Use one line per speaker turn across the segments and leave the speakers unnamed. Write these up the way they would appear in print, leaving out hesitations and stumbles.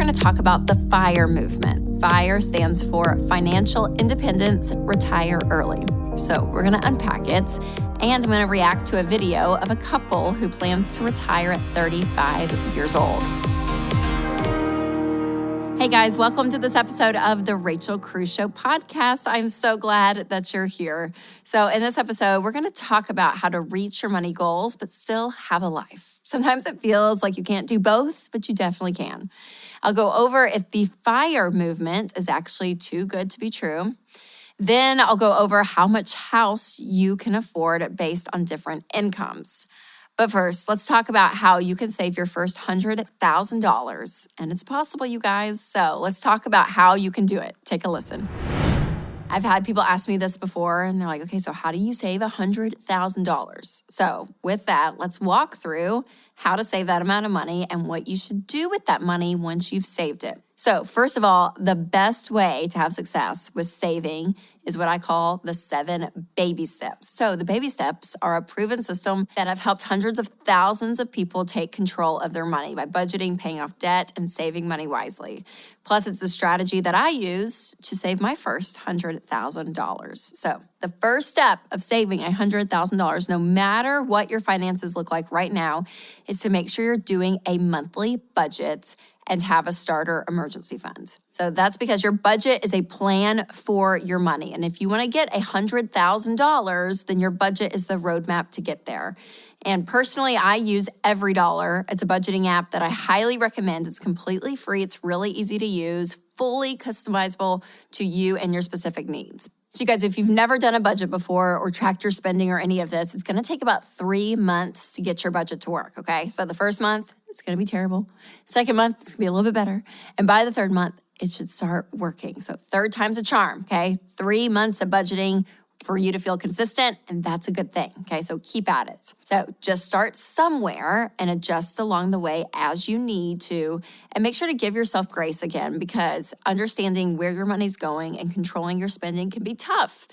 going to talk about the FIRE movement. FIRE stands for Financial Independence, Retire Early. So we're going to unpack it, and I'm going to react to a video of a couple who plans to retire at 35 years old. Hey guys, welcome to this episode of the Rachel Cruze Show podcast. I'm so glad that you're here. So in this episode, we're going to talk about how to reach your money goals, but still have a life. Sometimes it feels like you can't do both, but you definitely can. I'll go over if the FIRE movement is actually too good to be true. Then I'll go over how much house you can afford based on different incomes. But first, let's talk about how you can save your first $100,000. And it's possible, you guys. So let's talk about how you can do it. Take a listen. I've had people ask me this before, and they're like, okay, so how do you save $100,000? So with that, let's walk through how to save that amount of money and what you should do with that money once you've saved it. So first of all, the best way to have success with saving is what I call the 7 baby steps. So the baby steps are a proven system that have helped hundreds of thousands of people take control of their money by budgeting, paying off debt, and saving money wisely. Plus, it's a strategy that I use to save my first $100,000. So the first step of saving $100,000, no matter what your finances look like right now, is to make sure you're doing a monthly budget and have a starter emergency fund. So that's because your budget is a plan for your money. And if you want to get $100,000, then your budget is the roadmap to get there. And personally, I use EveryDollar. It's a budgeting app that I highly recommend. It's completely free. It's really easy to use, fully customizable to you and your specific needs. So you guys, if you've never done a budget before or tracked your spending or any of this, it's going to take about 3 months to get your budget to work, okay? So the first month, it's going to be terrible. Second month, it's going to be a little bit better. And by the third month, it should start working. So third time's a charm, okay? 3 months of budgeting for you to feel consistent, and that's a good thing, okay? So keep at it. So just start somewhere and adjust along the way as you need to, and make sure to give yourself grace again, because understanding where your money's going and controlling your spending can be tough.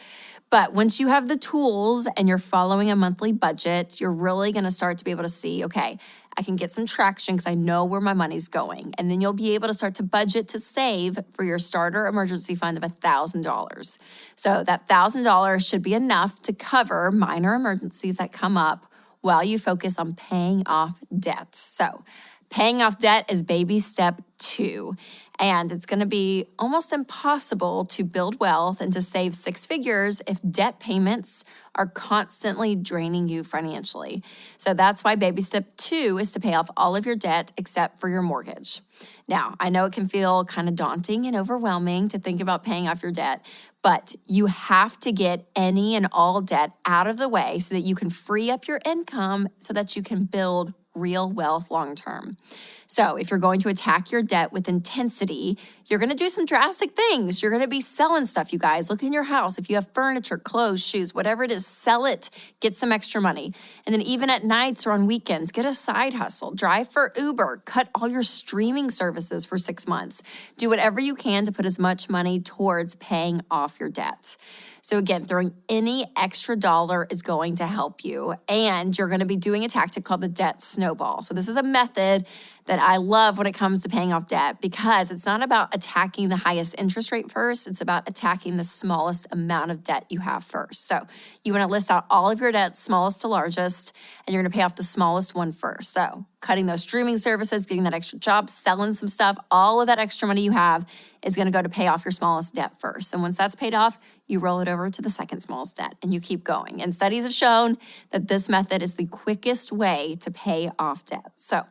But once you have the tools and you're following a monthly budget, you're really going to start to be able to see, okay, I can get some traction because I know where my money's going. And then you'll be able to start to budget to save for your starter emergency fund of $1,000. So that $1,000 should be enough to cover minor emergencies that come up while you focus on paying off debt. So paying off debt is baby step 2. And it's going to be almost impossible to build wealth and to save 6 figures if debt payments are constantly draining you financially. So that's why baby step 2 is to pay off all of your debt except for your mortgage. Now, I know it can feel kind of daunting and overwhelming to think about paying off your debt, but you have to get any and all debt out of the way so that you can free up your income so that you can build real wealth long-term. So if you're going to attack your debt with intensity, you're going to do some drastic things. You're going to be selling stuff, you guys. Look in your house. If you have furniture, clothes, shoes, whatever it is, sell it, get some extra money. And then even at nights or on weekends, get a side hustle. Drive for Uber. Cut all your streaming services for 6 months. Do whatever you can to put as much money towards paying off your debt. So again, throwing any extra dollar is going to help you. And you're going to be doing a tactic called the debt snowball. So this is a method that I love when it comes to paying off debt, because it's not about attacking the highest interest rate first. It's about attacking the smallest amount of debt you have first. So you want to list out all of your debts, smallest to largest, and you're going to pay off the smallest one first. So cutting those streaming services, getting that extra job, selling some stuff, all of that extra money you have is going to go to pay off your smallest debt first. And once that's paid off, you roll it over to the second smallest debt and you keep going. And studies have shown that this method is the quickest way to pay off debt. So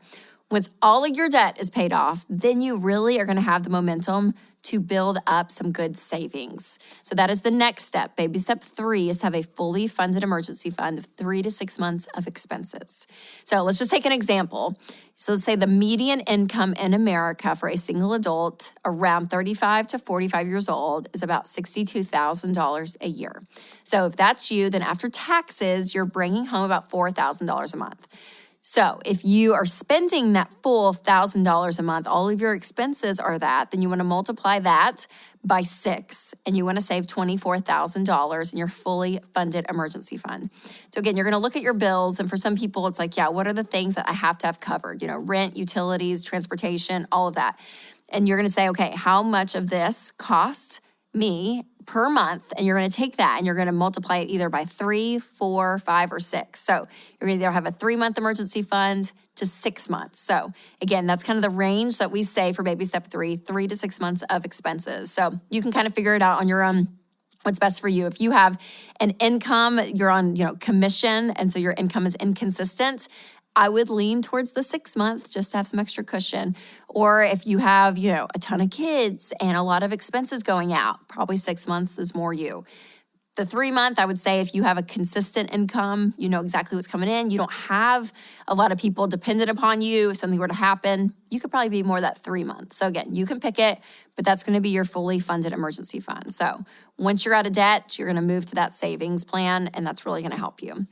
once all of your debt is paid off, then you really are going to have the momentum to build up some good savings. So that is the next step. Baby step 3 is to have a fully funded emergency fund of 3 to 6 months of expenses. So let's just take an example. So let's say the median income in America for a single adult around 35 to 45 years old is about $62,000 a year. So if that's you, then after taxes, you're bringing home about $4,000 a month. So if you are spending that full $1,000 a month, all of your expenses are that, then you want to multiply that by 6, and you want to save $24,000 in your fully funded emergency fund. So again, you're going to look at your bills, and for some people, it's like, yeah, what are the things that I have to have covered? You know, rent, utilities, transportation, all of that. And you're going to say, okay, how much of this costs me per month? And you're going to take that and you're going to multiply it either by 3, 4, 5, or 6. So you're going to either have a 3-month emergency fund to 6 months. So again, that's kind of the range that we say for baby step 3 to 6 months of expenses. So you can kind of figure it out on your own. What's best for you. If you have an income, you're on, commission, and so your income is inconsistent, I would lean towards the 6 month just to have some extra cushion. Or if you have, a ton of kids and a lot of expenses going out, probably 6 months is more you. The 3 month, I would say if you have a consistent income, you know exactly what's coming in, you don't have a lot of people dependent upon you, if something were to happen, you could probably be more that 3 months. So again, you can pick it, but that's gonna be your fully funded emergency fund. So once you're out of debt, you're gonna move to that savings plan, and that's really gonna help you.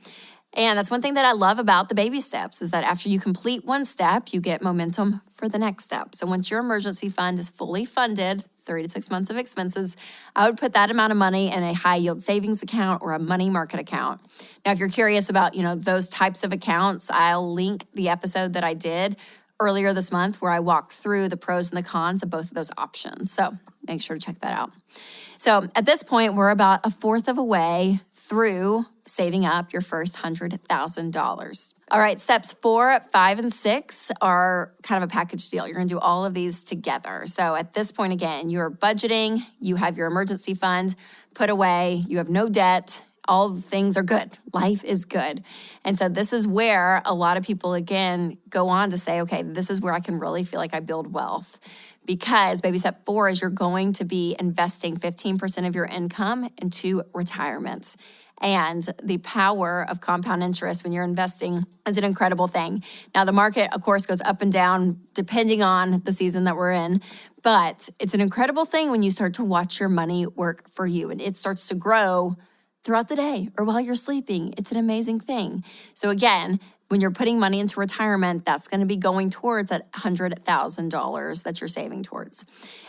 And that's one thing that I love about the baby steps is that after you complete one step, you get momentum for the next step. So once your emergency fund is fully funded, 3 to 6 months of expenses, I would put that amount of money in a high yield savings account or a money market account. Now, if you're curious about, those types of accounts, I'll link the episode that I did earlier this month where I walk through the pros and the cons of both of those options. So make sure to check that out. So at this point, we're about a fourth of a way through saving up your first $100,000. All right, steps 4, 5, and 6 are kind of a package deal. You're gonna do all of these together. So at this point, again, you're budgeting, you have your emergency fund put away, you have no debt, all things are good. Life is good. And so this is where a lot of people, again, go on to say, okay, this is where I can really feel like I build wealth. Because baby step 4 is you're going to be investing 15% of your income into retirement. And the power of compound interest when you're investing is an incredible thing. Now, the market, of course, goes up and down depending on the season that we're in. But it's an incredible thing when you start to watch your money work for you and it starts to grow throughout the day or while you're sleeping. It's an amazing thing. So again, when you're putting money into retirement, that's going to be going towards that $100,000 that you're saving towards.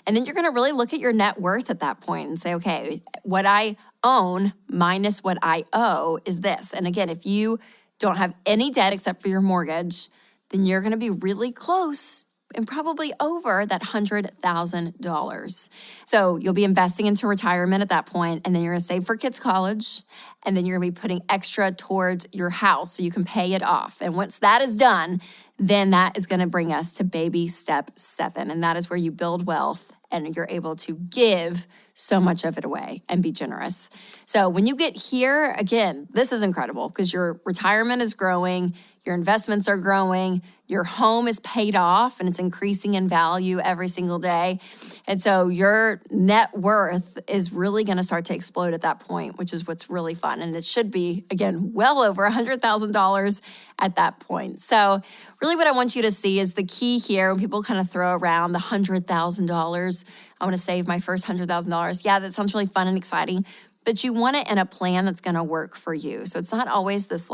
And then you're going to really look at your net worth at that point and say, okay, what I own minus what I owe is this. And again, if you don't have any debt except for your mortgage, then you're going to be really close and probably over that $100,000. So you'll be investing into retirement at that point, and then you're gonna save for kids' college, and then you're gonna be putting extra towards your house so you can pay it off. And once that is done, then that is gonna bring us to baby step 7, and that is where you build wealth and you're able to give so much of it away and be generous. So when you get here, again, this is incredible because your retirement is growing, your investments are growing, your home is paid off and it's increasing in value every single day. And so your net worth is really going to start to explode at that point, which is what's really fun. And it should be, again, well over $100,000 at that point. So really what I want you to see is the key here when people kind of throw around the $100,000. I want to save my first $100,000. Yeah, that sounds really fun and exciting, but you want it in a plan that's going to work for you. So it's not always this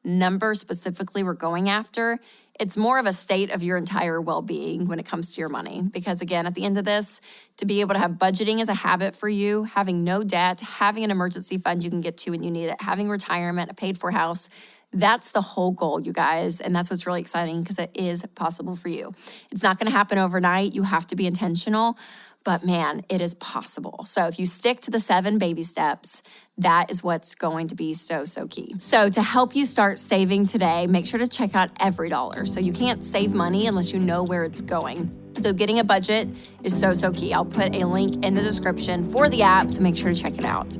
number specifically we're going after. It's more of a state of your entire well-being when it comes to your money. Because again, at the end of this, to be able to have budgeting as a habit for you, having no debt, having an emergency fund you can get to when you need it, having retirement, a paid-for house, that's the whole goal, you guys. And that's what's really exciting because it is possible for you. It's not going to happen overnight. You have to be intentional. But man, it is possible. So if you stick to the 7 baby steps, that is what's going to be so, so key. So to help you start saving today, make sure to check out EveryDollar. So you can't save money unless you know where it's going. So getting a budget is so, so key. I'll put a link in the description for the app, so make sure to check it out.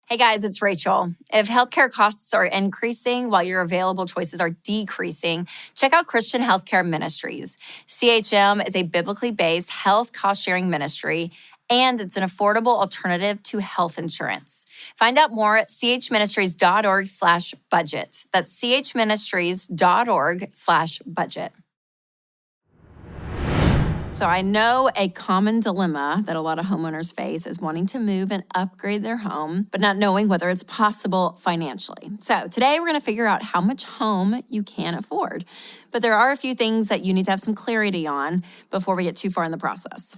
Hey guys, it's Rachel. If healthcare costs are increasing while your available choices are decreasing, check out Christian Healthcare Ministries. CHM is a biblically based health cost-sharing ministry, and it's an affordable alternative to health insurance. Find out more at chministries.org/budget. That's chministries.org/budget. So I know a common dilemma that a lot of homeowners face is wanting to move and upgrade their home, but not knowing whether it's possible financially. So today we're going to figure out how much home you can afford. But there are a few things that you need to have some clarity on before we get too far in the process.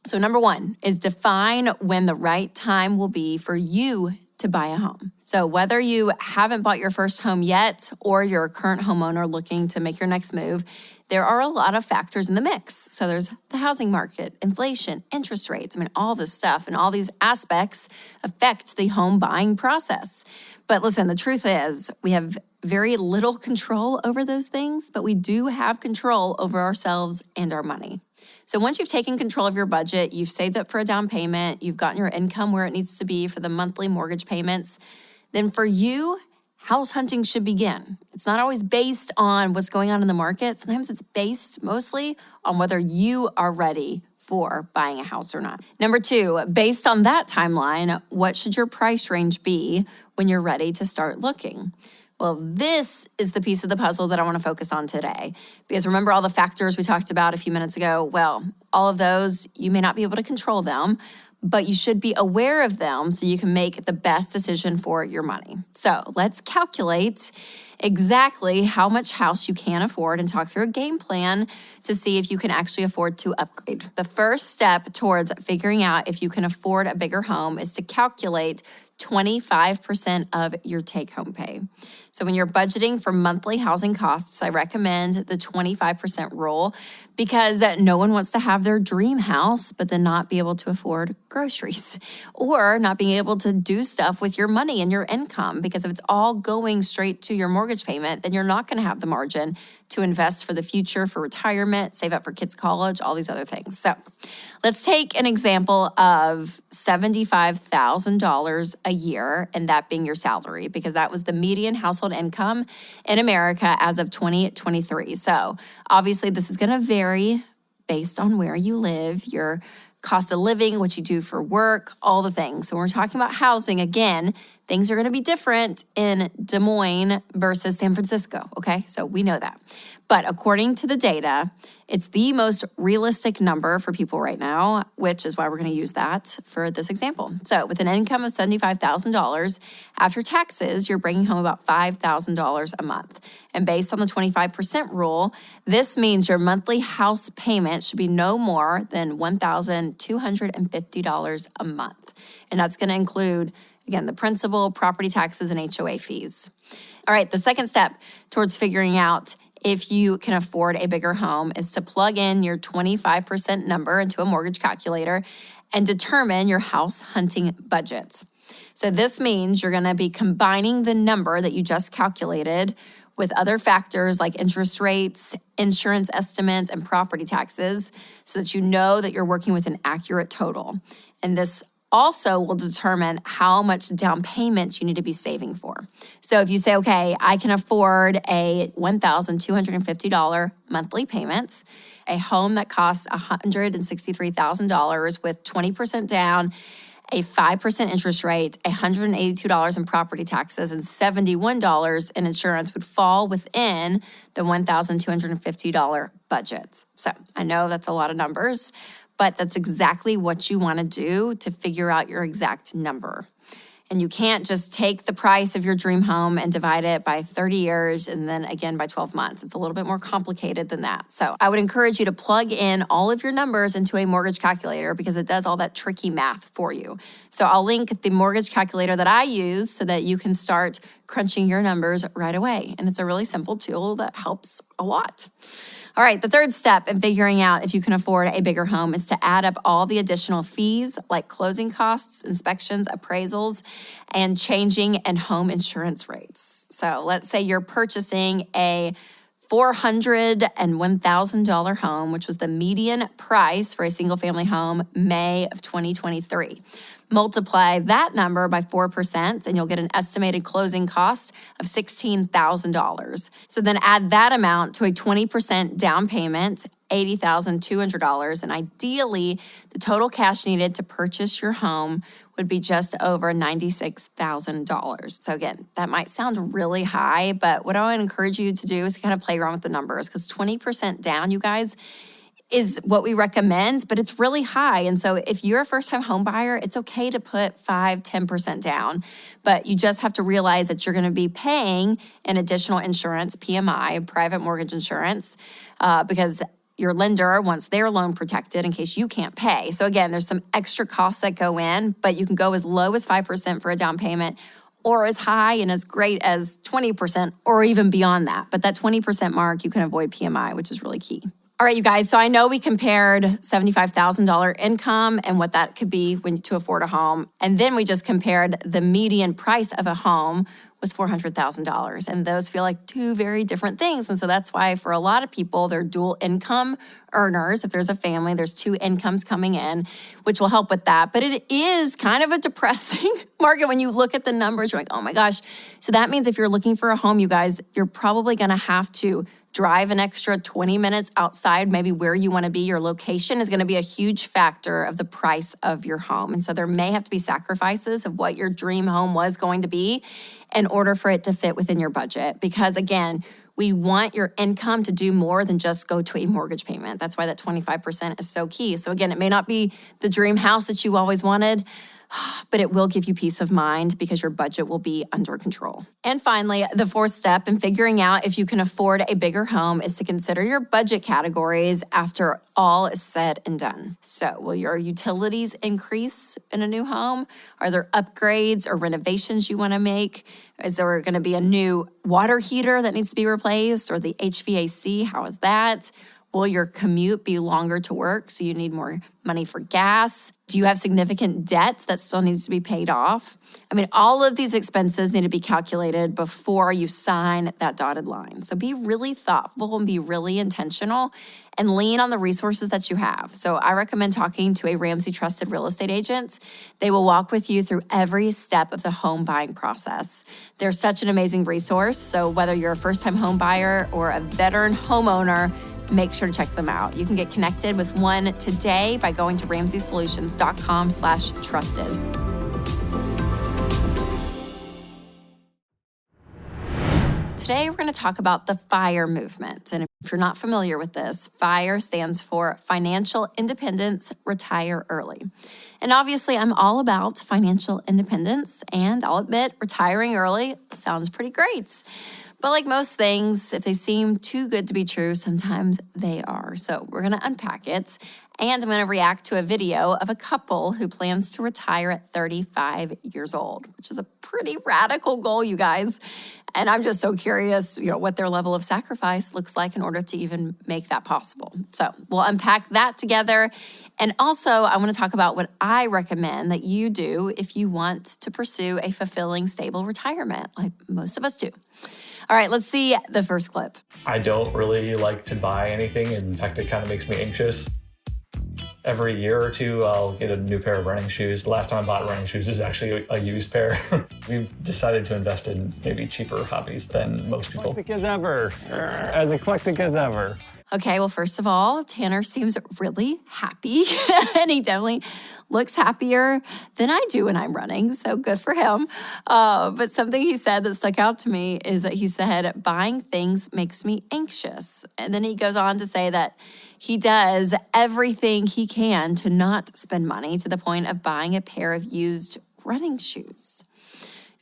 So number 1 is define when the right time will be for you to buy a home. So whether you haven't bought your first home yet or you're a current homeowner looking to make your next move, there are a lot of factors in the mix. So there's the housing market, inflation, interest rates. All this stuff and all these aspects affect the home buying process. But listen, the truth is we have very little control over those things, but we do have control over ourselves and our money. So once you've taken control of your budget, you've saved up for a down payment, you've gotten your income where it needs to be for the monthly mortgage payments, then for you, house hunting should begin. It's not always based on what's going on in the market. Sometimes it's based mostly on whether you are ready for buying a house or not. Number 2, based on that timeline, what should your price range be when you're ready to start looking? Well, this is the piece of the puzzle that I want to focus on today. Because remember all the factors we talked about a few minutes ago? Well, all of those, you may not be able to control them, but you should be aware of them so you can make the best decision for your money. So let's calculate exactly how much house you can afford and talk through a game plan to see if you can actually afford to upgrade. The first step towards figuring out if you can afford a bigger home is to calculate 25% of your take-home pay. So when you're budgeting for monthly housing costs, I recommend the 25% rule because no one wants to have their dream house but then not be able to afford groceries or not being able to do stuff with your money and your income, because if it's all going straight to your mortgage payment, then you're not going to have the margin to invest for the future, for retirement, save up for kids' college, all these other things. So let's take an example of $75,000 a year, and that being your salary, because that was the median household income in America as of 2023. So obviously this is going to vary based on where you live, your cost of living, what you do for work, all the things. So when we're talking about housing, again, things are going to be different in Des Moines versus San Francisco, okay? So we know that. But according to the data, it's the most realistic number for people right now, which is why we're going to use that for this example. So with an income of $75,000, after taxes, you're bringing home about $5,000 a month. And based on the 25% rule, this means your monthly house payment should be no more than $1,250 a month. And that's going to include, again, the principal, property taxes, and HOA fees. All right, the second step towards figuring out if you can afford a bigger home is to plug in your 25% number into a mortgage calculator and determine your house hunting budget. So this means you're going to be combining the number that you just calculated with other factors like interest rates, insurance estimates, and property taxes so that you know that you're working with an accurate total. And this also will determine how much down payment you need to be saving for. So if you say, okay, I can afford a $1,250 monthly payment, a home that costs $163,000 with 20% down, a 5% interest rate, $182 in property taxes, and $71 in insurance would fall within the $1,250 budget. So I know that's a lot of numbers, but that's exactly what you want to do to figure out your exact number. And you can't just take the price of your dream home and divide it by 30 years and then again by 12 months. It's a little bit more complicated than that. So I would encourage you to plug in all of your numbers into a mortgage calculator because it does all that tricky math for you. So I'll link the mortgage calculator that I use so that you can start crunching your numbers right away. And it's a really simple tool that helps a lot. All right, the third step in figuring out if you can afford a bigger home is to add up all the additional fees like closing costs, inspections, appraisals, and changing and home insurance rates. So let's say you're purchasing a $401,000 home, which was the median price for a single family home, May of 2023. Multiply that number by 4% and you'll get an estimated closing cost of $16,000. So then add that amount to a 20% down payment, $80,200. And ideally, the total cash needed to purchase your home would be just over $96,000. So again, that might sound really high, but what I would encourage you to do is kind of play around with the numbers because 20% down, you guys, is what we recommend, but it's really high. And so if you're a first-time home buyer, it's okay to put 5-10% down, but you just have to realize that you're going to be paying an additional insurance, PMI, private mortgage insurance, because your lender wants their loan protected in case you can't pay. So again, there's some extra costs that go in, but you can go as low as 5% for a down payment or as high and as great as 20% or even beyond that. But that 20% mark, you can avoid PMI, which is really key. All right, you guys, so I know we compared $75,000 income and what that could be to afford a home. And then we just compared the median price of a home was $400,000. And those feel like two very different things. And so that's why for a lot of people, they're dual income earners. If there's a family, there's two incomes coming in, which will help with that. But it is kind of a depressing market when you look at the numbers. You're like, oh my gosh. So that means if you're looking for a home, you guys, you're probably going to have to drive an extra 20 minutes outside, maybe where you want to be. Your location is going to be a huge factor of the price of your home. And so there may have to be sacrifices of what your dream home was going to be in order for it to fit within your budget. Because again, we want your income to do more than just go to a mortgage payment. That's why that 25% is so key. So again, it may not be the dream house that you always wanted, but it will give you peace of mind because your budget will be under control. And finally, the fourth step in figuring out if you can afford a bigger home is to consider your budget categories after all is said and done. So will your utilities increase in a new home? Are there upgrades or renovations you want to make? Is there going to be a new water heater that needs to be replaced, or the HVAC? How is that? Will your commute be longer to work, so you need more money for gas? Do you have significant debt that still needs to be paid off? I mean, all of these expenses need to be calculated before you sign that dotted line. So be really thoughtful and be really intentional and lean on the resources that you have. So I recommend talking to a Ramsey Trusted Real Estate agent. They will walk with you through every step of the home buying process. They're such an amazing resource. So whether you're a first-time home buyer or a veteran homeowner, make sure to check them out. You can get connected with one today by going to RamseySolutions.com/trusted. Today, we're going to talk about the FIRE movement. And if you're not familiar with this, FIRE stands for Financial Independence, Retire Early. And obviously, I'm all about financial independence, and I'll admit, retiring early sounds pretty great. But like most things, if they seem too good to be true, sometimes they are. So we're going to unpack it. And I'm going to react to a video of a couple who plans to retire at 35 years old, which is a pretty radical goal, you guys. And I'm just so curious, what their level of sacrifice looks like in order to even make that possible. So we'll unpack that together. And also, I want to talk about what I recommend that you do if you want to pursue a fulfilling, stable retirement, like most of us do. All right, let's see the first clip.
I don't really like to buy anything. In fact, it kind of makes me anxious. Every year or two, I'll get a new pair of running shoes. The last time I bought running shoes is actually a used pair. We've decided to invest in maybe cheaper hobbies than most people.
Eclectic as ever. As eclectic as ever.
Okay, well, first of all, Tanner seems really happy, and he definitely looks happier than I do when I'm running, so good for him. But something he said that stuck out to me is that he said, buying things makes me anxious. And then he goes on to say that he does everything he can to not spend money to the point of buying a pair of used running shoes.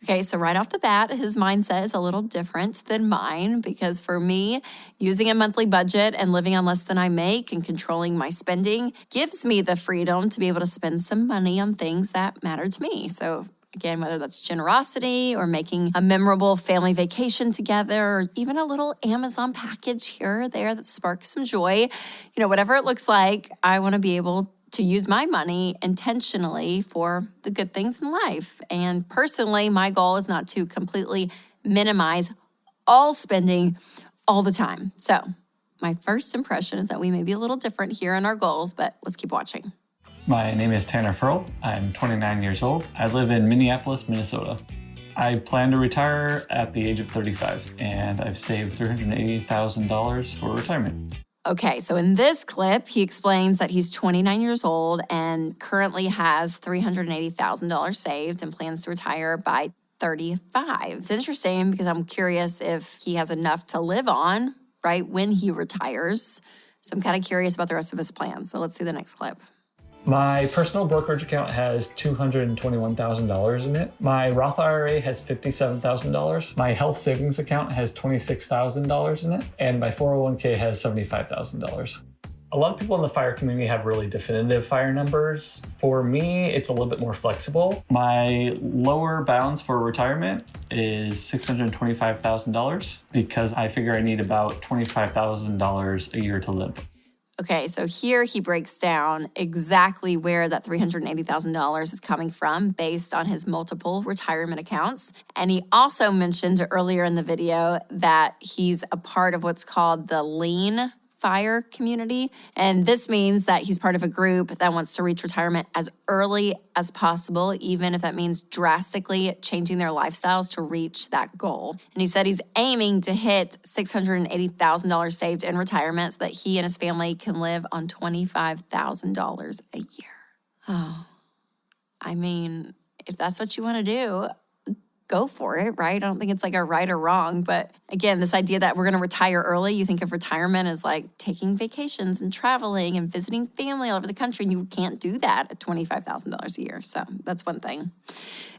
Okay, so right off the bat, his mindset is a little different than mine because for me, using a monthly budget and living on less than I make and controlling my spending gives me the freedom to be able to spend some money on things that matter to me. So again, whether that's generosity or making a memorable family vacation together or even a little Amazon package here or there that sparks some joy, whatever it looks like, I want to be able to use my money intentionally for the good things in life. And personally, my goal is not to completely minimize all spending all the time. So my first impression is that we may be a little different here in our goals, but let's keep watching.
My name is Tanner Furl. I'm 29 years old. I live in Minneapolis, Minnesota. I plan to retire at the age of 35, and I've saved $380,000 for retirement.
Okay, so in this clip, he explains that he's 29 years old and currently has $380,000 saved and plans to retire by 35. It's interesting because I'm curious if he has enough to live on, right, when he retires. So I'm kind of curious about the rest of his plans. So let's see the next clip.
My personal brokerage account has $221,000 in it. My Roth IRA has $57,000. My health savings account has $26,000 in it. And my 401k has $75,000. A lot of people in the FIRE community have really definitive FIRE numbers. For me, it's a little bit more flexible. My lower bounds for retirement is $625,000 because I figure I need about $25,000 a year to live.
Okay, so here he breaks down exactly where that $380,000 is coming from based on his multiple retirement accounts. And he also mentioned earlier in the video that he's a part of what's called the Lean FIRE community. And this means that he's part of a group that wants to reach retirement as early as possible, even if that means drastically changing their lifestyles to reach that goal. And he said he's aiming to hit $680,000 saved in retirement so that he and his family can live on $25,000 a year. Oh, I mean, if that's what you want to do, go for it, right? I don't think it's like a right or wrong. But again, this idea that we're going to retire early, you think of retirement as like taking vacations and traveling and visiting family all over the country. And you can't do that at $25,000 a year. So that's one thing.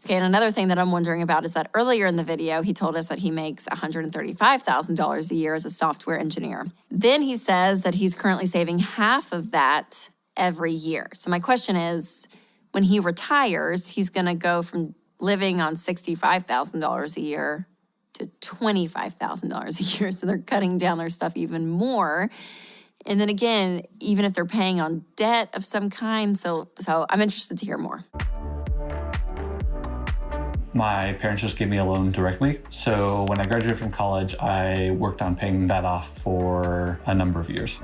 Okay, and another thing that I'm wondering about is that earlier in the video, he told us that he makes $135,000 a year as a software engineer. Then he says that he's currently saving half of that every year. So my question is, when he retires, he's going to go from living on $65,000 a year to $25,000 a year. So they're cutting down their stuff even more. And then again, even if they're paying on debt of some kind. So I'm interested to hear more.
My parents just gave me a loan directly. So when I graduated from college, I worked on paying that off for a number of years.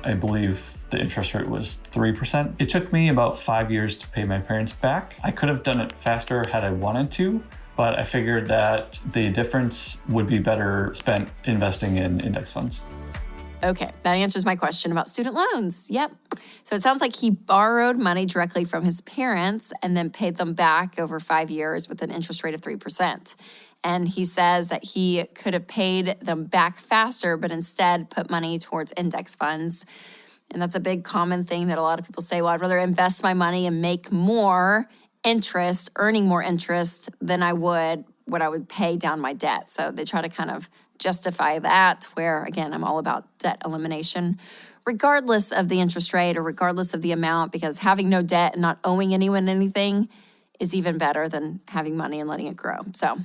I believe the interest rate was 3%. It took me about 5 years to pay my parents back. I could have done it faster had I wanted to, but I figured that the difference would be better spent investing in index funds.
Okay, that answers my question about student loans. Yep. So it sounds like he borrowed money directly from his parents and then paid them back over 5 years with an interest rate of 3%. And he says that he could have paid them back faster, but instead put money towards index funds. And that's a big common thing that a lot of people say, well, I'd rather invest my money and make more interest, earning more interest than I would what I would pay down my debt. So they try to kind of justify that, where, again, I'm all about debt elimination, regardless of the interest rate or regardless of the amount, because having no debt and not owing anyone anything is even better than having money and letting it grow. So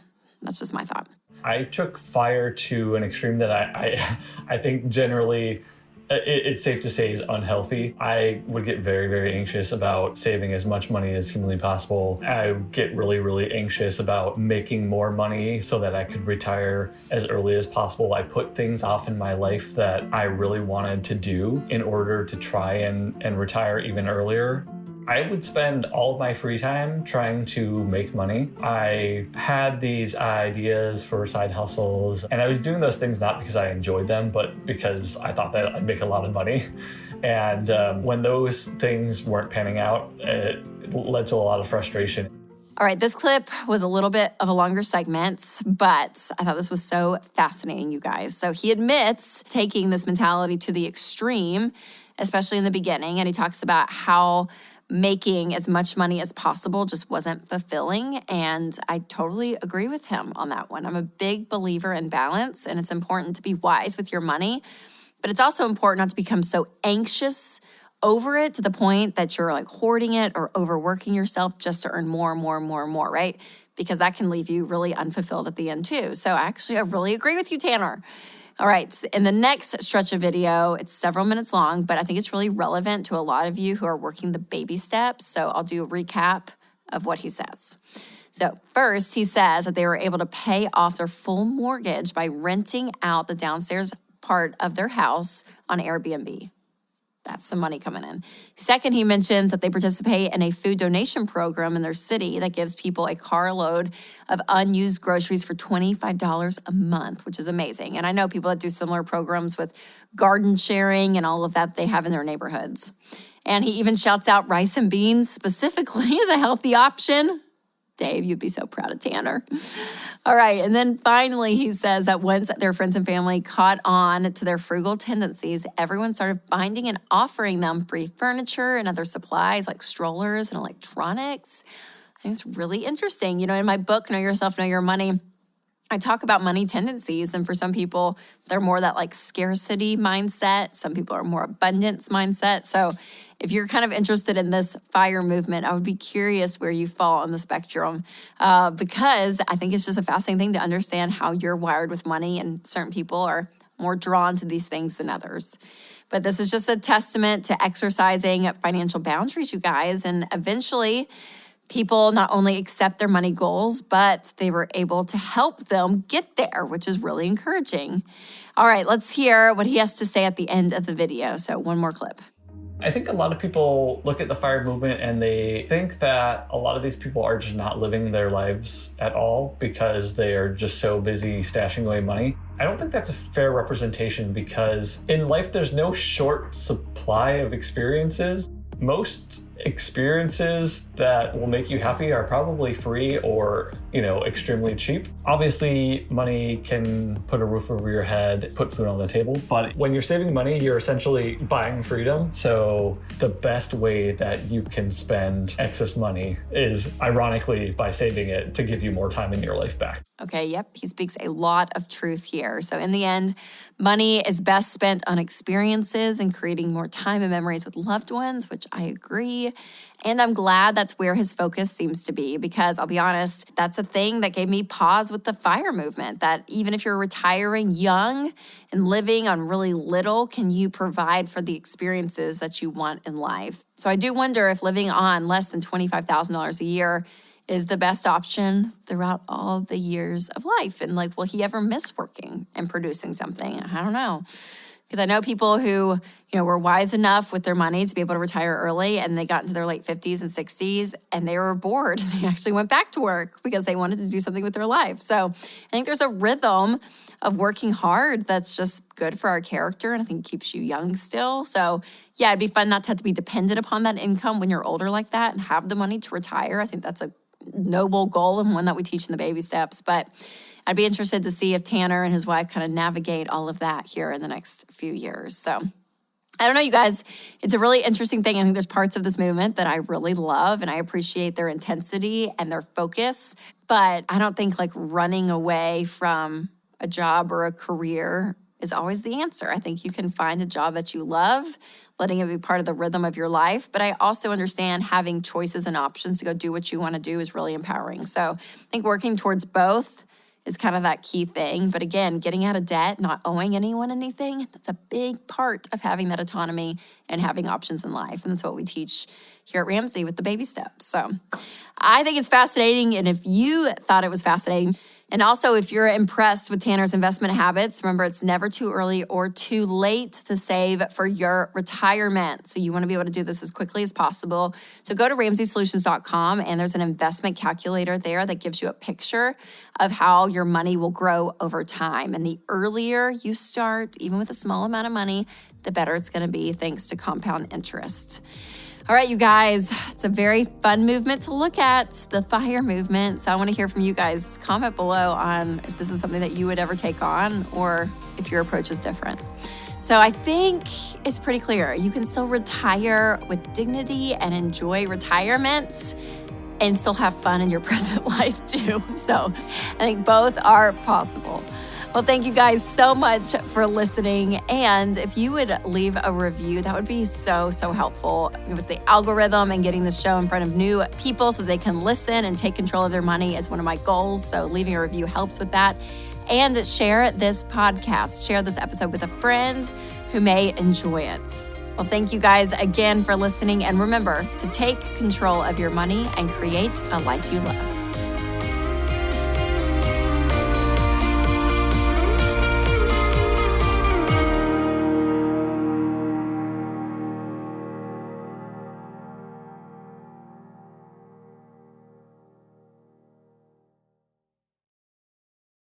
that's just my thought.
I took FIRE to an extreme that I think generally it's safe to say is unhealthy. I would get very, very anxious about saving as much money as humanly possible. I would get really, really anxious about making more money so that I could retire as early as possible. I put things off in my life that I really wanted to do in order to try and retire even earlier. I would spend all of my free time trying to make money. I had these ideas for side hustles, and I was doing those things not because I enjoyed them, but because I thought that I'd make a lot of money. And when those things weren't panning out, it led to a lot of frustration.
All right, this clip was a little bit of a longer segment, but I thought this was so fascinating, you guys. So he admits taking this mentality to the extreme, especially in the beginning, and he talks about how making as much money as possible just wasn't fulfilling. And I totally agree with him on that one. I'm a big believer in balance, and it's important to be wise with your money, but it's also important not to become so anxious over it to the point that you're like hoarding it or overworking yourself just to earn more, right? Because that can leave you really unfulfilled at the end too. So actually, I really agree with you, Tanner. All right, in the next stretch of video, it's several minutes long, but I think it's really relevant to a lot of you who are working the baby steps. So I'll do a recap of what he says. So first, he says that they were able to pay off their full mortgage by renting out the downstairs part of their house on Airbnb. That's some money coming in. Second, he mentions that they participate in a food donation program in their city that gives people a carload of unused groceries for $25 a month, which is amazing. And I know people that do similar programs with garden sharing and all of that they have in their neighborhoods. And he even shouts out rice and beans specifically as a healthy option. Dave, you'd be so proud of Tanner. All right, and then finally he says that once their friends and family caught on to their frugal tendencies, everyone started finding and offering them free furniture and other supplies like strollers and electronics. I think it's really interesting. You know, in my book, Know Yourself, Know Your Money, I talk about money tendencies, and for some people, they're more that like scarcity mindset. Some people are more abundance mindset. So if you're kind of interested in this FIRE movement, I would be curious where you fall on the spectrum because I think it's just a fascinating thing to understand how you're wired with money, and certain people are more drawn to these things than others. But this is just a testament to exercising financial boundaries, you guys, and eventually people not only accept their money goals, but they were able to help them get there, which is really encouraging. All right, let's hear what he has to say at the end of the video. So one more clip.
I think a lot of people look at the FIRE movement and they think that a lot of these people are just not living their lives at all because they are just so busy stashing away money. I don't think that's a fair representation because in life, there's no short supply of experiences. Most experiences that will make you happy are probably free or, extremely cheap. Obviously, money can put a roof over your head, put food on the table, but when you're saving money, you're essentially buying freedom. So the best way that you can spend excess money is ironically by saving it to give you more time in your life back.
Okay, yep, he speaks a lot of truth here. So in the end, money is best spent on experiences and creating more time and memories with loved ones, which I agree. And I'm glad that's where his focus seems to be because I'll be honest, that's a thing that gave me pause with the FIRE movement, that even if you're retiring young and living on really little, can you provide for the experiences that you want in life? So I do wonder if living on less than $25,000 a year is the best option throughout all the years of life. And will he ever miss working and producing something? I don't know. Because I know people who, were wise enough with their money to be able to retire early, and they got into their late 50s and 60s and they were bored. They actually went back to work because they wanted to do something with their life. So I think there's a rhythm of working hard that's just good for our character, and I think keeps you young still. So yeah, it'd be fun not to have to be dependent upon that income when you're older like that and have the money to retire. I think that's a noble goal and one that we teach in the baby steps. But I'd be interested to see if Tanner and his wife kind of navigate all of that here in the next few years. So I don't know, you guys, it's a really interesting thing. I think there's parts of this movement that I really love, and I appreciate their intensity and their focus. But I don't think running away from a job or a career is always the answer. I think you can find a job that you love, letting it be part of the rhythm of your life. But I also understand having choices and options to go do what you want to do is really empowering. So I think working towards both is kind of that key thing. But again, getting out of debt, not owing anyone anything, that's a big part of having that autonomy and having options in life. And that's what we teach here at Ramsey with the baby steps. So I think it's fascinating. And if you thought it was fascinating, and also if you're impressed with Tanner's investment habits, remember it's never too early or too late to save for your retirement. So you want to be able to do this as quickly as possible. So go to RamseySolutions.com, and there's an investment calculator there that gives you a picture of how your money will grow over time. And the earlier you start, even with a small amount of money, the better it's going to be thanks to compound interest. All right, you guys, it's a very fun movement to look at, the FIRE movement. So I want to hear from you guys. Comment below on if this is something that you would ever take on or if your approach is different. So I think it's pretty clear. You can still retire with dignity and enjoy retirements and still have fun in your present life too. So I think both are possible. Well, thank you guys so much for listening. And if you would leave a review, that would be so, so helpful with the algorithm and getting the show in front of new people so they can listen and take control of their money is one of my goals. So leaving a review helps with that. And share this podcast, share this episode with a friend who may enjoy it. Well, thank you guys again for listening. And remember to take control of your money and create a life you love.